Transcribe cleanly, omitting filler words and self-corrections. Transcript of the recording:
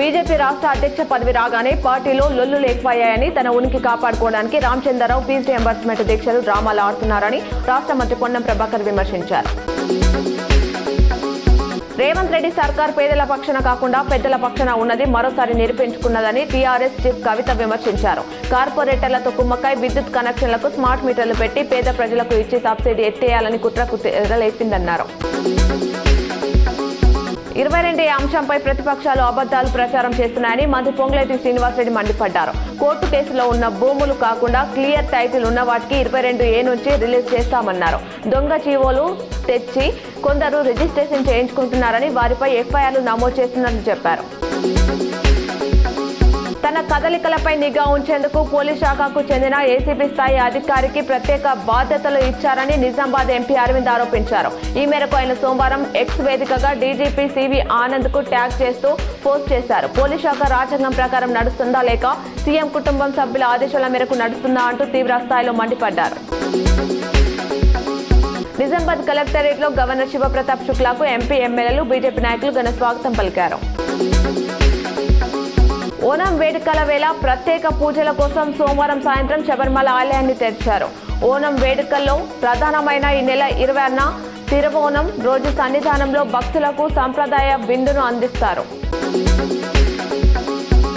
BJP రాష్ట్ర అధ్యక్ష పదవి రాగానే పార్టీలో లొల్లులు ఎక్కువయ్యాయని, తన ఉనికి కాపాడుకోవడానికి రామచంద్రరావు ఫీజు రియంబర్స్మెంట్ దీక్షలు డ్రామాలు ఆడుతున్నారని రాష్ట్ర మంత్రి పొన్నం ప్రభాకర్ విమర్శించారు. రేవంత్ రెడ్డి సర్కార్ పేదల పక్షాన కాకుండా పెద్దల పక్షాన ఉన్నది మరోసారి నిరూపించుకున్నదని టీఆర్ఎస్ చీఫ్ కవిత విమర్శించారు. కార్పొరేటర్లతో కుమ్మక్కై విద్యుత్ కనెక్షన్లకు స్మార్ట్ మీటర్లు పెట్టి పేద ప్రజలకు ఇచ్చి సబ్సిడీ ఎత్తేయాలని కుట్రకు తెరలేపిందన్నారు. 22 అంశంపై ప్రతిపక్షాలు అబద్దాలు ప్రచారం చేస్తున్నాయని మంత్రి పొంగులేటి శ్రీనివాసరెడ్డి మండిపడ్డారు. కోర్టు కేసులో ఉన్న భూములు కాకుండా క్లియర్ టైటిల్ ఉన్న వాటికి 22A నుంచి రిలీజ్ చేస్తామన్నారు. దొంగ జీవోలు తెచ్చి కొందరు రిజిస్ట్రేషన్ చేయించుకుంటున్నారని, వారిపై ఎఫ్ఐఆర్లు నమోదు చేస్తున్నారని చెప్పారు. తన కదలికలపై నిఘా ఉంచేందుకు పోలీస్ శాఖకు చెందిన ఏసీబీ స్థాయి అధికారికి ప్రత్యేక బాధ్యతలు ఇచ్చారని నిజామాబాద్ ఎంపీ అరవింద్ ఆరోపించారు. ఈ మేరకు ఆయన సోమవారం ఎక్స్ వేదికగా డీజీపీ సివి ఆనంద్ కు ట్యాగ్ చేస్తూ పోస్ట్ చేశారు. పోలీస్ శాఖ రాజ్యాంగం ప్రకారం నడుస్తుందా లేక సీఎం కుటుంబం సభ్యుల ఆదేశాల మేరకు నడుస్తుందా అంటూ తీవ్ర స్థాయిలో మండిపడ్డారు. నిజామాబాద్ కలెక్టరేట్ లో గవర్నర్ శివప్రతాప్ శుక్లాకు ఎంపీ ఎమ్మెల్యేలు బీజేపీ నాయకులు ఘన స్వాగతం పలికారు. ఓనం వేడుకల వేళ ప్రత్యేక పూజల కోసం సోమవారం సాయంత్రం శబరిమల ఆలయాన్ని తెరిచారు. ఓనం వేడుకల్లో ప్రధానమైన ఈ నెల 26న తిరువోనం రోజు సన్నిధానంలో భక్తులకు సంప్రదాయ విందును అందిస్తారు.